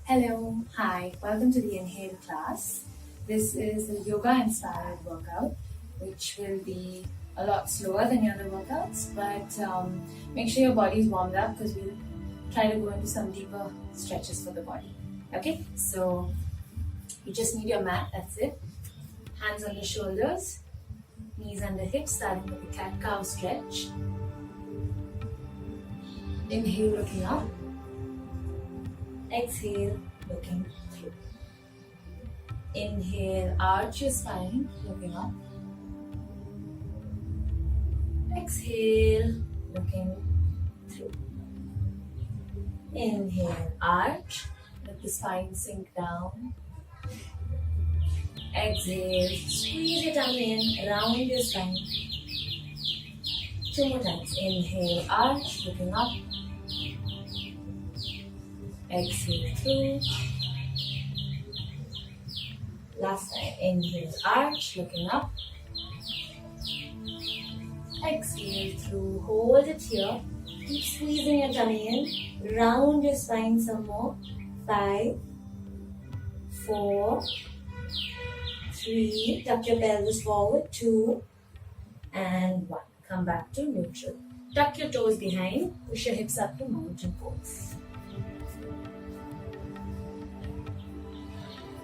Hello, hi, welcome to the Inhale class. This is a yoga inspired workout, which will be a lot slower than your other workouts, but make sure your body is warmed up because we'll try to go into some deeper stretches for the body. Okay, so you just need your mat, that's it. Hands on the shoulders, knees under hips, starting with the cat cow stretch. Inhale, looking up. Exhale, looking through. Inhale, arch your spine, looking up. Exhale, looking through. Inhale, arch, let the spine sink down. Exhale, squeeze your tummy in, round your spine. 2 more times. Inhale, arch, looking up. Exhale through. Last time. Inhale, arch, looking up. Exhale through. Hold it here. Keep squeezing your tummy in. Round your spine some more. 5, 4, 3. Tuck your pelvis forward. 2 and 1. Come back to neutral. Tuck your toes behind. Push your hips up to mountain pose.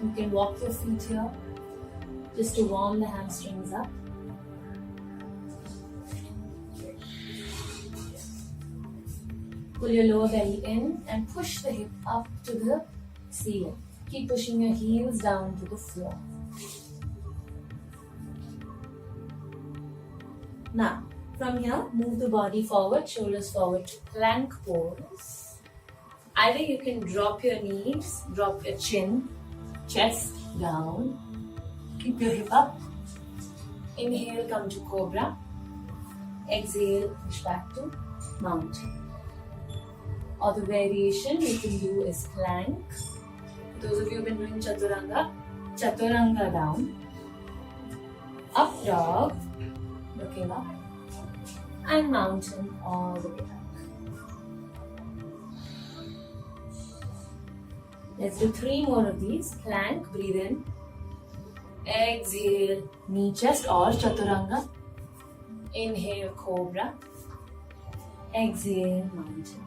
You can walk your feet here just to warm the hamstrings up. Pull your lower belly in and push the hip up to the ceiling. Keep pushing your heels down to the floor. Now, from here, move the body forward, shoulders forward to plank pose. Either you can drop your knees, drop your chin, chest down, keep your hip up. Inhale, come to cobra. Exhale, push back to mountain. Or the variation you can do is plank. Those of you who have been doing chaturanga, chaturanga down. Up dog, looking up. And mountain all the way back. Let's do 3 more of these. Plank, breathe in. Exhale, knee chest or chaturanga. Inhale, cobra. Exhale, mountain.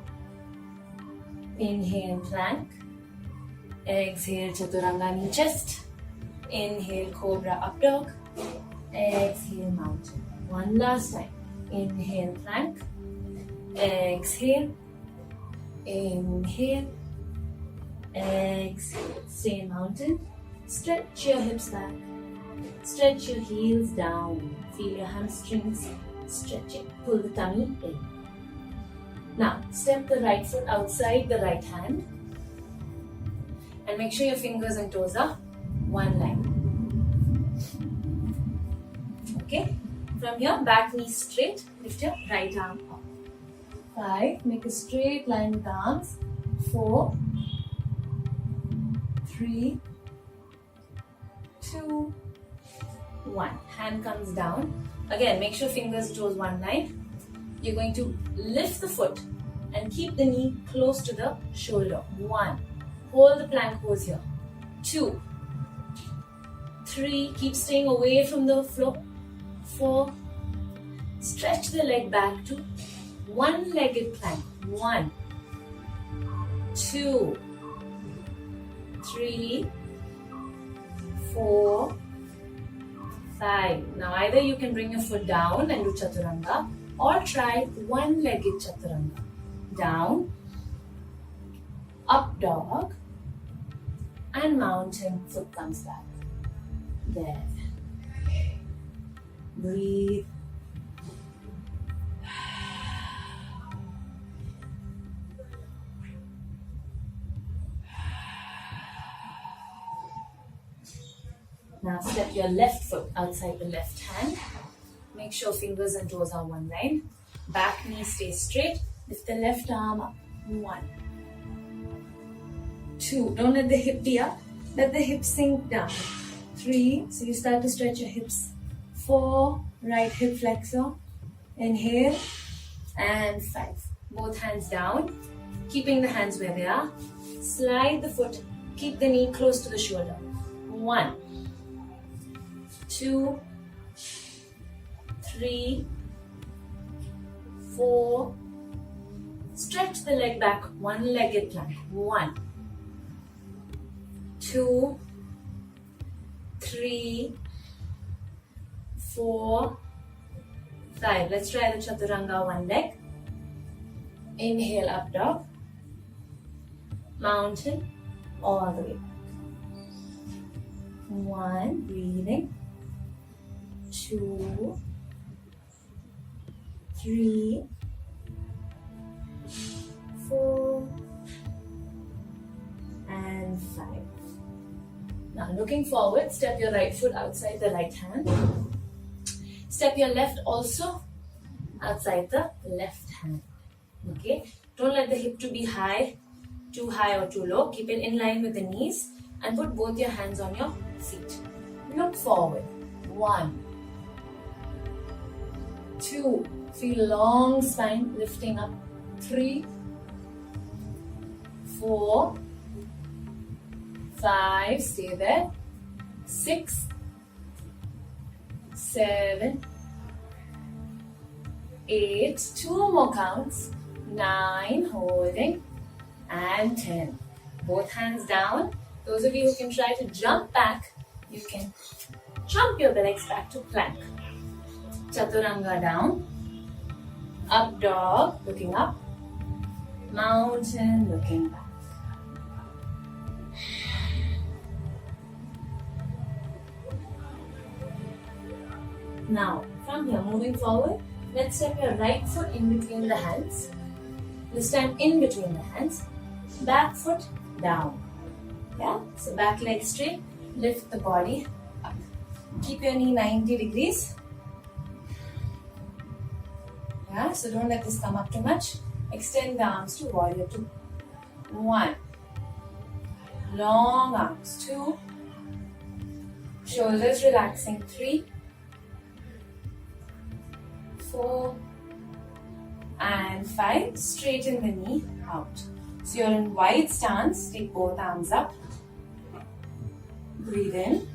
Inhale, plank. Exhale, chaturanga, knee chest. Inhale, cobra, up dog. Exhale, mountain. One last time. Inhale, plank. Exhale. Inhale. Exhale, stay in mountain. Stretch your hips back. Stretch your heels down. Feel your hamstrings stretching. Pull the tummy in. Now, step the right foot outside the right hand. And make sure your fingers and toes are one line. Okay? From here, back knee straight. Lift your right arm up. 5. Make a straight line with the arms. 4. 3, 2, 1. Hand comes down. Again, make sure fingers, toes one line. You're going to lift the foot and keep the knee close to the shoulder. 1. Hold the plank pose here. 2, 3. Keep staying away from the floor. 4. Stretch the leg back to one-legged plank. 1, 2, 3, 4, 5. Now either you can bring your foot down and do chaturanga or try one-legged chaturanga. Down, up dog, and mountain, foot comes back. There. Breathe. Now step your left foot outside the left hand. Make sure fingers and toes are one line. Back knee stays straight. Lift the left arm up. 1, 2. Don't let the hip be up. Let the hip sink down. 3. So you start to stretch your hips. 4. Right hip flexor. Inhale. And 5. Both hands down. Keeping the hands where they are. Slide the foot. Keep the knee close to the shoulder. 1, 2, 3, 4. Stretch the leg back. One-legged plank. 1, 2, 3, 4, 5. Let's try the chaturanga one leg. Inhale, up dog. Mountain, all the way back. 1, breathing. 2, 3, 4, and 5. Now looking forward, step your right foot outside the right hand. Step your left also outside the left hand. Okay, don't let the hip to be high, too high or too low. Keep it in line with the knees and put both your hands on your feet. Look forward. 1, 2, feel long spine lifting up. 3, 4, 5, stay there. 6, 7, 8, 2 more counts. 9, holding, and 10. Both hands down. Those of you who can try to jump back, you can jump your legs back to plank. Chaturanga down. Up dog, looking up. Mountain, looking back. Now, from here, moving forward, let's step your right foot in between the hands. This time in between the hands. Back foot down. Yeah, so back leg straight. Lift the body up. Keep your knee 90 degrees. Yeah, so don't let this come up too much. Extend the arms to warrior 2. 1. Long arms. 2. Shoulders relaxing. 3, 4, and 5. Straighten the knee out. So you're in wide stance. Take both arms up. Breathe in.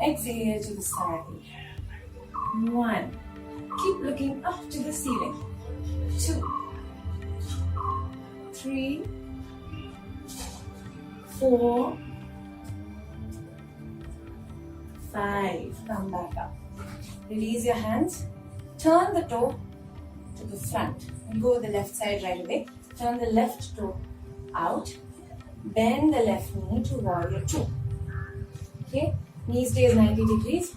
Exhale to the side. 1. Keep looking up to the ceiling. 2, 3, 4, 5. Come back up. Release your hands. Turn the toe to the front. And go the left side right away. Turn the left toe out. Bend the left knee to warrior 2. Okay. Knee stays 90 degrees.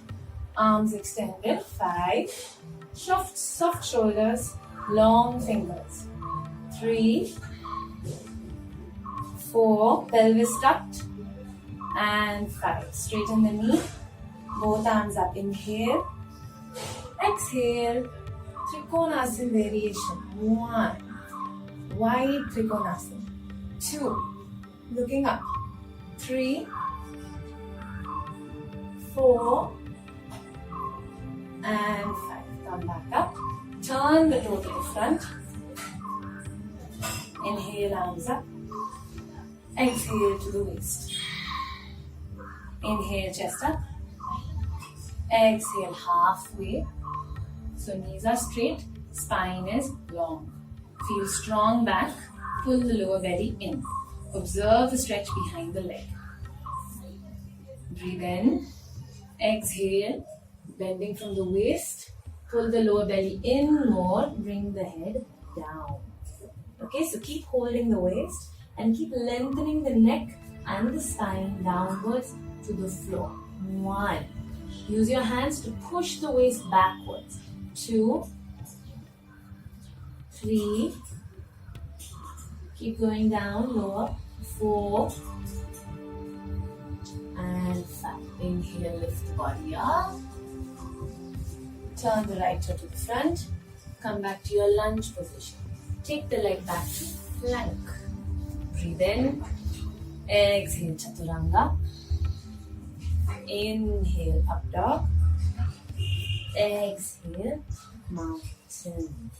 Arms extended. 5. Soft shoulders. Long fingers. 3, 4. Pelvis tucked. And 5. Straighten the knee. Both arms up. Inhale. Exhale. Trikonasana variation. 1. Wide Trikonasana. 2. Looking up. 3, 4, and 5. Come back up. Turn the toe to the front. Inhale, arms up. Exhale to the waist. Inhale, chest up. Exhale, halfway. So knees are straight, spine is long. Feel strong back. Pull the lower belly in. Observe the stretch behind the leg. Breathe in. Exhale. Bending from the waist. Pull the lower belly in more. Bring the head down. Okay, so keep holding the waist and keep lengthening the neck and the spine downwards to the floor. 1. Use your hands to push the waist backwards. 2, 3, keep going down lower. 4 and 5. Inhale, lift the body up. Turn the right toe to the front. Come back to your lunge position. Take the leg back to plank. Breathe in. Exhale, chaturanga. Inhale, up dog. Exhale, mountain.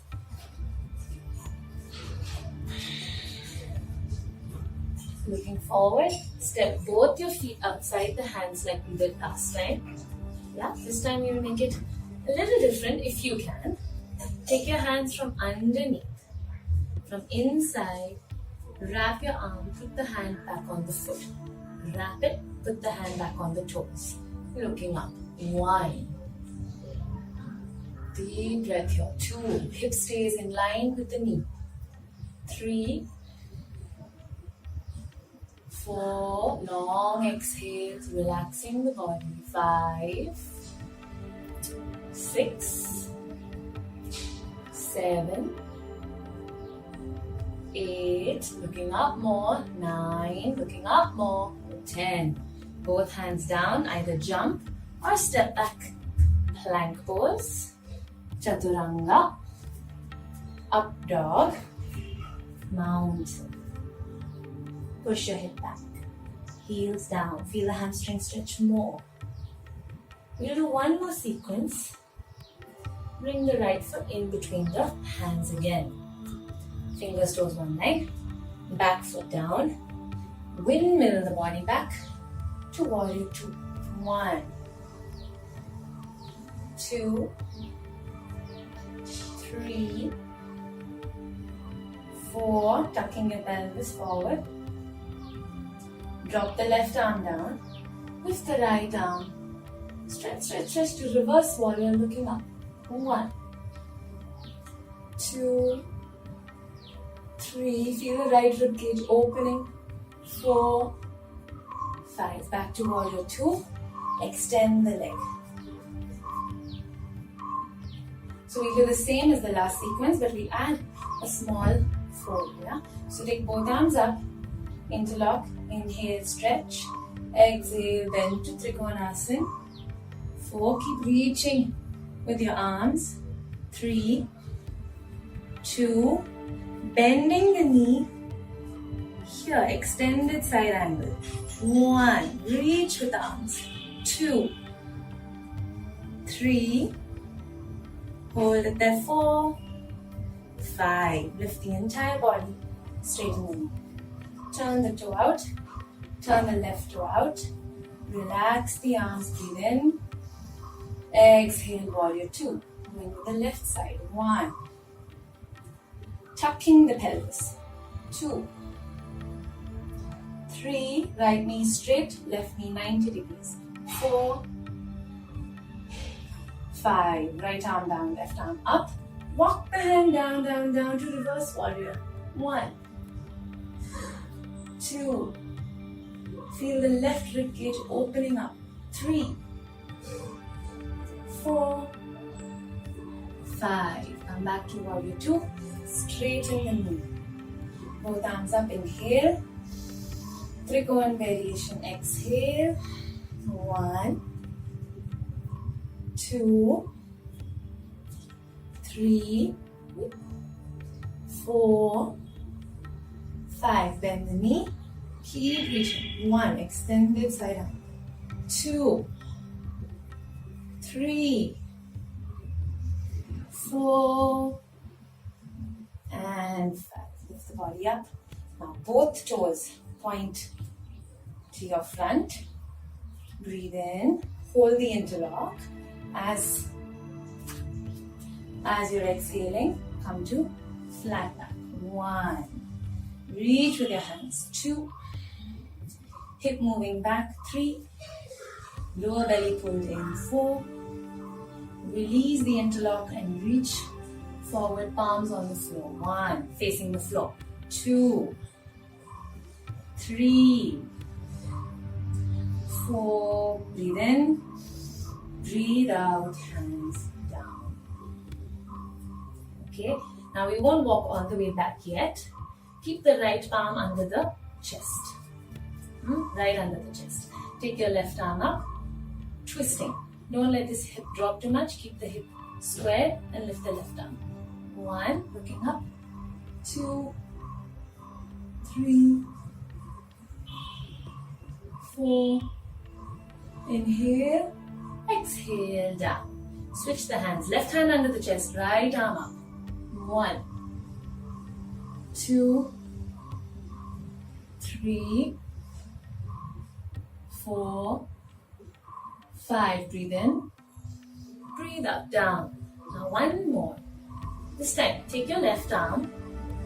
Looking forward. Step both your feet outside the hands like we did last time. Yeah, this time you'll make it a little different if you can. Take your hands from underneath. From inside, wrap your arm, put the hand back on the foot. Wrap it, put the hand back on the toes. Looking up. 1. Deep breath here. 2. Hip stays in line with the knee. 3. 4. Long exhales, relaxing the body. 5. 6. 7. 8, looking up more. 9, looking up more. 10. Both hands down, either jump or step back. Plank pose. Chaturanga. Up dog. Mountain. Push your hip back. Heels down. Feel the hamstring stretch more. We'll do one more sequence. Bring the right foot in between the hands again. Fingers toes one leg, back foot down, windmill the body back to warrior 2. 1, 2, 3, 4, tucking your pelvis forward. Drop the left arm down, lift the right arm, stretch, stretch, stretch to reverse warrior looking up. 1, 2, 3, feel the right rib cage opening. 4, 5, back to warrior 2, extend the leg. So we do the same as the last sequence, but we add a small fold. Yeah? So take both arms up, interlock, inhale, stretch, exhale, bend to Trikonasana. 4, keep reaching with your arms. 3, 2, bending the knee. Here, extended side angle. 1, reach with arms. 2, 3, hold it there. 4, 5, lift the entire body, straighten the knee. Turn the toe out, turn the left toe out. Relax the arms, breathe in. Exhale, warrior 2. Going to the left side. 1, tucking the pelvis. 2, 3, right knee straight, left knee 90 degrees. 4, 5, right arm down, left arm up. Walk the hand down, down, down to reverse warrior. 1, 2, feel the left rib cage opening up. 3, 4, 5, come back to warrior 2, straighten the knee. Both arms up, inhale. Trikona variation, exhale. 1, 2, 3, 4, 5. Bend the knee. Keep reaching. 1, extended side arm. 2, 3, 4, and 5. Lift the body up. Now both toes point to your front. Breathe in. Hold the interlock. As you're exhaling, come to flat back. 1. Reach with your hands. 2. Hip moving back. 3. Lower belly pulled in. 4. Release the interlock and reach forward, palms on the floor. 1. Facing the floor. 2. 3. 4. Breathe in. Breathe out. Hands down. Okay. Now we won't walk all the way back yet. Keep the right palm under the chest. Right under the chest. Take your left arm up. Twisting. Don't let this hip drop too much. Keep the hip square and lift the left arm. 1. Looking up. 2. 3. 4. Inhale. Exhale down. Switch the hands. Left hand under the chest. Right arm up. 1. 2. 3. 3, 4, 5. Breathe in. Breathe out, down. Now one more. This time, take your left arm,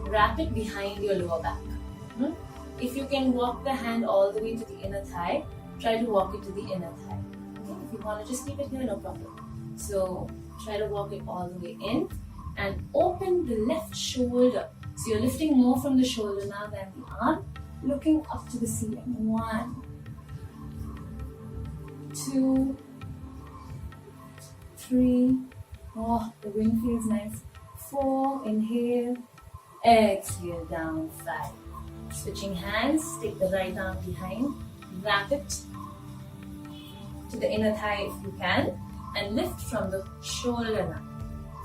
wrap it behind your lower back. If you can walk the hand all the way to the inner thigh, try to walk it to the inner thigh. Okay? If you want to just keep it here, no problem. So try to walk it all the way in and open the left shoulder. So you're lifting more from the shoulder now than the arm, looking up to the ceiling. 1, 2, 3. Oh, the wind feels nice. 4, inhale, exhale, down, 5. Switching hands, take the right arm behind, wrap it to the inner thigh if you can, and lift from the shoulder now.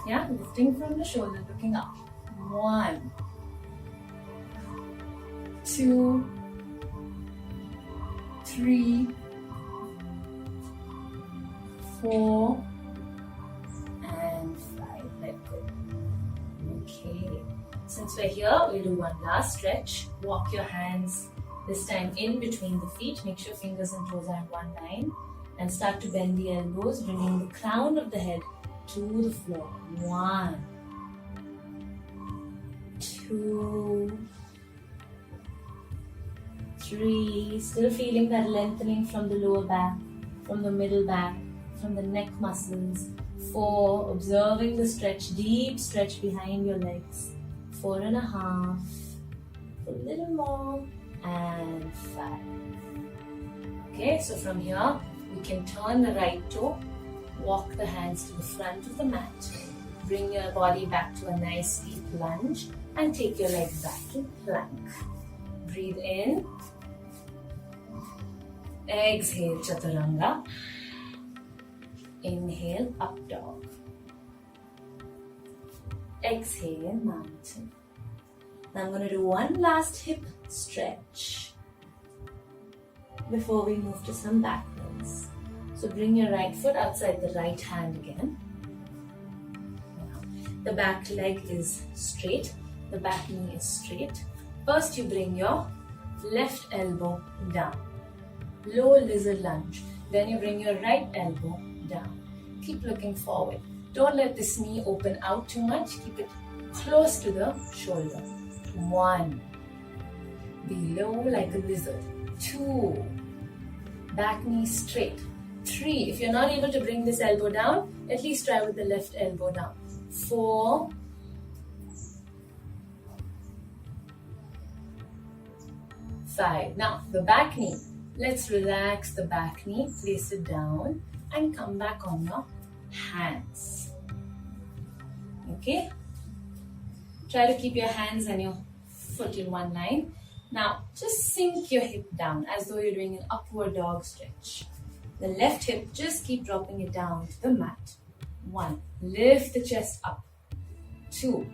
Yeah, lifting from the shoulder, looking up. 1, 2, 3, 4, and 5. Let go. Okay. Since we're here, we'll do one last stretch. Walk your hands, this time in between the feet. Make sure fingers and toes are in one line. And start to bend the elbows, bringing the crown of the head to the floor. 1, 2, 3. Still feeling that lengthening from the lower back, from the middle back, from the neck muscles. 4. Observing the stretch, deep stretch behind your legs. 4.5. A little more. And 5. Okay, so from here, we can turn the right toe, walk the hands to the front of the mat, bring your body back to a nice deep lunge, and take your legs back to plank. Breathe in. Exhale, chaturanga. Inhale, up dog. Exhale, mountain. Now I'm going to do one last hip stretch before we move to some back bends. So bring your right foot outside the right hand again. Now, the back leg is straight, the back knee is straight. First you bring your left elbow down. Low lizard lunge. Then you bring your right elbow down. Keep looking forward. Don't let this knee open out too much. Keep it close to the shoulder. 1. Below like a lizard. 2. Back knee straight. 3. If you're not able to bring this elbow down, at least try with the left elbow down. 4. 5. Now, the back knee. Let's relax the back knee. Place it down and come back on your hands. Okay? Try to keep your hands and your foot in one line. Now, just sink your hip down as though you're doing an upward dog stretch. The left hip, just keep dropping it down to the mat. 1. Lift the chest up. 2.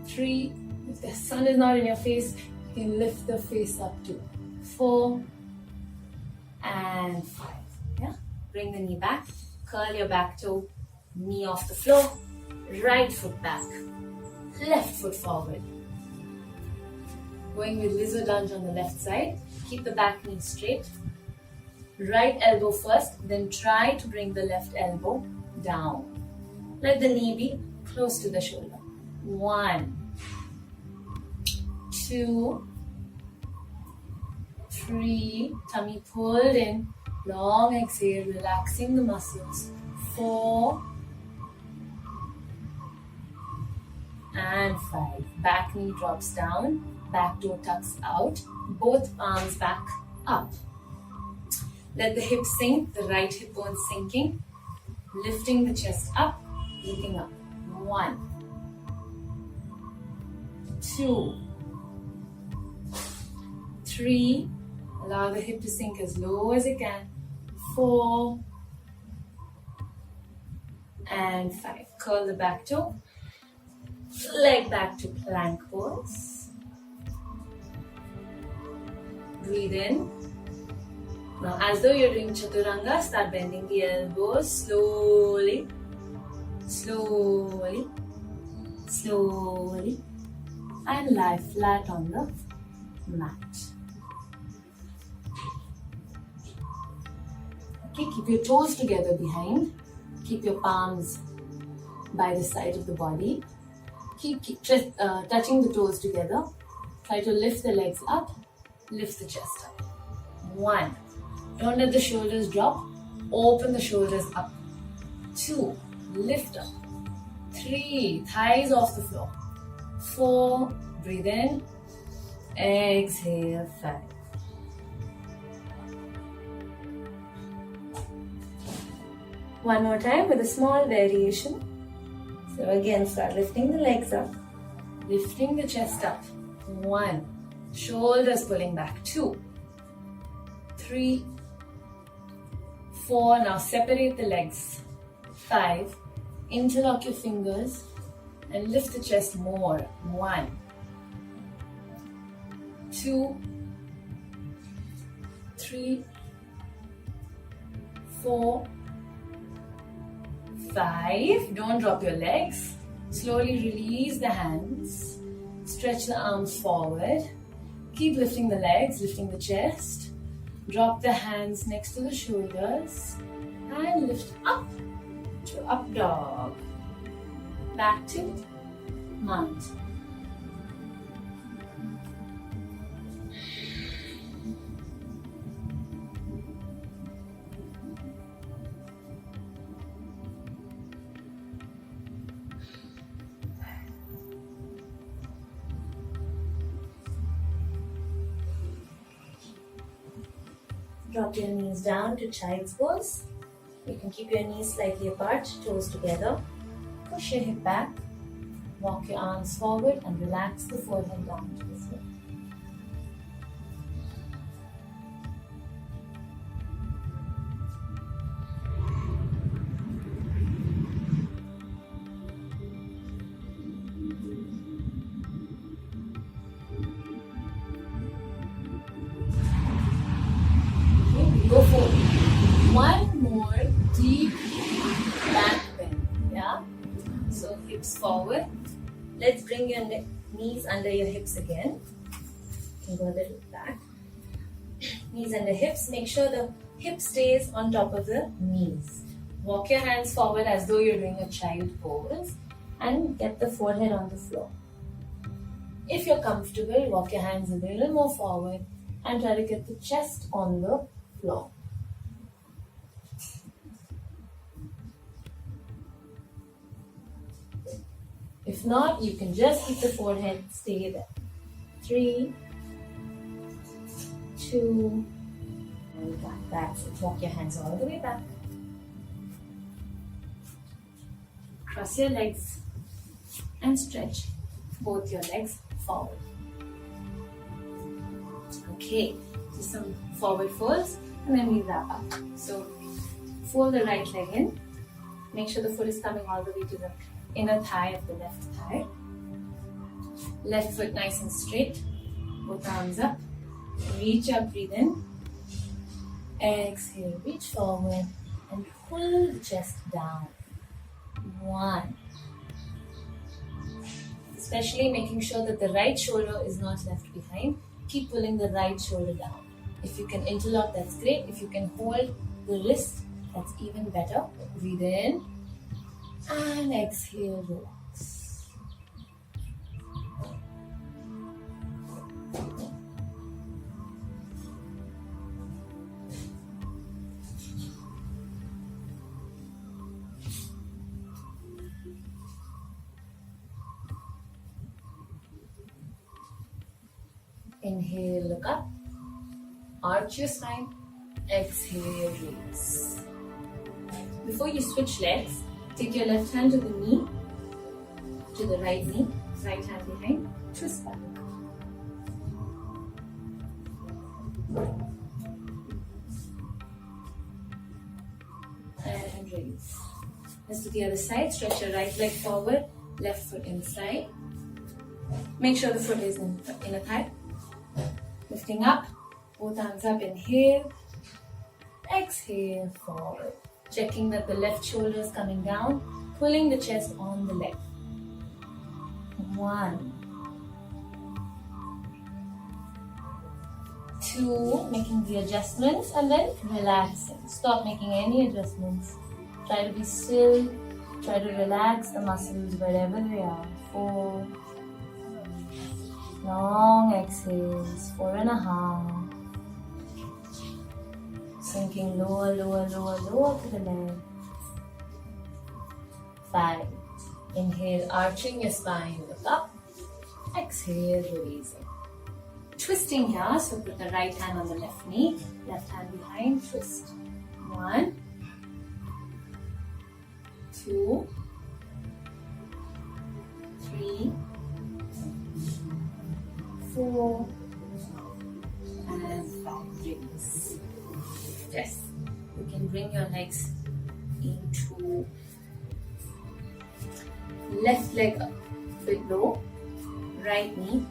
3. If the sun is not in your face, you can lift the face up too. 4. And 5. Yeah? Bring the knee back. Curl your back toe. Knee off the floor. Right foot back. Left foot forward. Going with lizard lunge on the left side. Keep the back knee straight. Right elbow first, then try to bring the left elbow down. Let the knee be close to the shoulder. 1, 2, 3. Tummy pulled in. Long exhale, relaxing the muscles. 4. And 5. Back knee drops down. Back toe tucks out. Both arms back up. Let the hips sink, the right hip bone sinking. Lifting the chest up, looking up. 1, 2, 3. Allow the hip to sink as low as it can. 4. And 5. Curl the back toe. Leg back to plank pose. Breathe in. Now, as though you're doing chaturanga, start bending the elbows slowly, slowly, slowly, and lie flat on the mat. Okay, keep your toes together behind. Keep your palms by the side of the body. Keep touching the toes together. Try to lift the legs up. Lift the chest up. 1. Don't let the shoulders drop. Open the shoulders up. 2. Lift up. 3. Thighs off the floor. 4. Breathe in. Exhale. 5. One more time with a small variation. So again, start lifting the legs up. Lifting the chest up. 1. Shoulders pulling back. 2. 3. 4. Now separate the legs. 5. Interlock your fingers and lift the chest more. 1. 2. 3. 4. 5. Don't drop your legs. Slowly release the hands. Stretch the arms forward. Keep lifting the legs, lifting the chest. Drop the hands next to the shoulders. And lift up to up dog. Back to mount. Drop your knees down to child's pose. You can keep your knees slightly apart, toes together. Push your hip back. Walk your arms forward and relax the forehead down to the floor. Go forward. One more deep back bend. Yeah? So hips forward. Let's bring your knees under your hips again. You can go a little back. Knees under hips. Make sure the hip stays on top of the knees. Walk your hands forward as though you're doing a child pose and get the forehead on the floor. If you're comfortable, walk your hands a little more forward and try to get the chest on the floor. If not, you can just keep the forehead stay there. 3, 2, and back. That's it. Walk your hands all the way back. Cross your legs and stretch both your legs forward. Okay, just some forward folds and then we wrap up. So fold the right leg in. Make sure the foot is coming all the way to the inner thigh of the left thigh. Left foot nice and straight. Both arms up. Reach up, breathe in. Exhale, reach forward and pull the chest down. 1. Especially making sure that the right shoulder is not left behind. Keep pulling the right shoulder down. If you can interlock, that's great. If you can hold the wrist, that's even better. Breathe in and exhale, relax. Inhale, look up. Arch your spine. Exhale, release. Before you switch legs, take your left hand to the knee, to the right knee, right hand behind, twist back. And release. Let's do the other side. Stretch your right leg forward, left foot inside. Make sure the foot is in the inner thigh. Lifting up, both arms up, inhale, exhale, forward. Checking that the left shoulder is coming down, pulling the chest on the leg. 1, 2, making the adjustments and then relaxing. Stop making any adjustments. Try to be still. Try to relax the muscles wherever they are. 4. Long exhales. 4.5. Sinking lower, lower, lower, lower to the leg. 5. Inhale, arching your spine, look up. Exhale, releasing. Twisting here, so put the right hand on the left knee, left hand behind, twist. 1, 2, 3, 4, and 5. Release. Yes, you can bring your legs into left leg below, right knee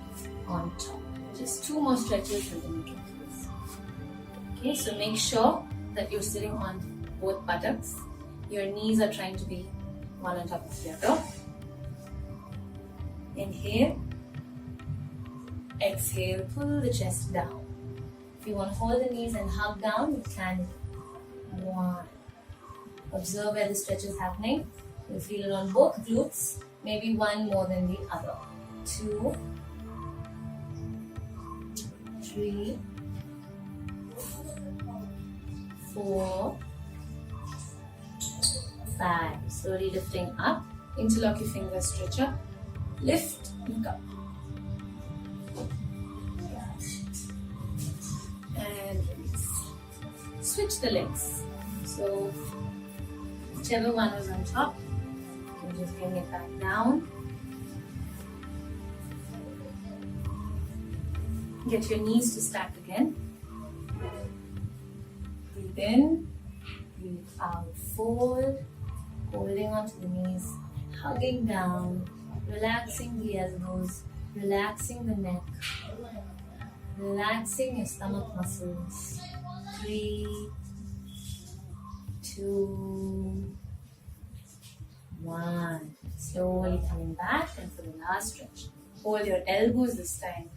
on top. Just 2 more stretches and then you can close. Okay, so make sure that you're sitting on both buttocks. Your knees are trying to be one on top of the other. Inhale. Exhale, pull the chest down. If you want to hold the knees and hug down, you can. 1. Observe where the stretch is happening. You'll feel it on both glutes, maybe one more than the other. 2, 3, 4, 5. Slowly lifting up. Interlock your fingers, stretch up. Lift, look up. And release. Switch the legs. So, whichever one was on top, you can just bring it back down. Get your knees to stack again. Breathe in, breathe out, fold, holding onto the knees, hugging down, relaxing the elbows, relaxing the neck, relaxing your stomach muscles. 3, 2, 1. Slowly coming back, and for the last stretch, hold your elbows this time.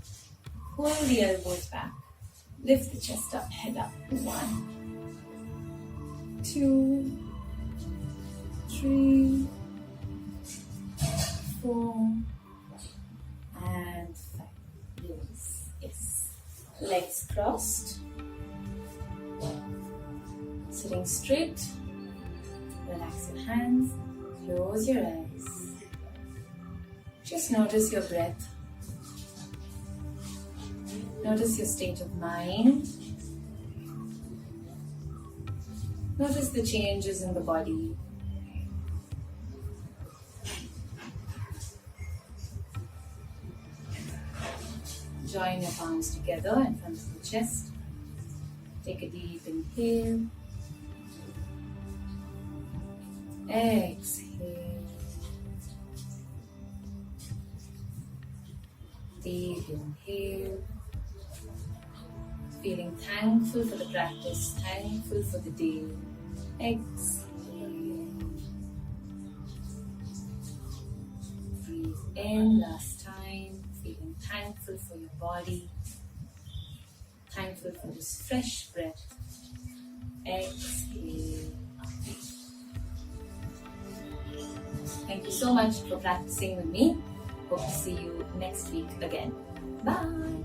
Pull the elbows back. Lift the chest up, head up. 1, 2, 3, 4, and 5. Release. Yes. Legs crossed. Sitting straight. Relax your hands. Close your eyes. Just notice your breath. Notice your state of mind. Notice the changes in the body. Join your palms together in front of the chest. Take a deep inhale. Exhale. Deep inhale. Feeling thankful for the practice, thankful for the day. Exhale. Breathe in last time. Feeling thankful for your body. Thankful for this fresh breath. Exhale. Thank you so much for practicing with me. Hope to see you next week again. Bye.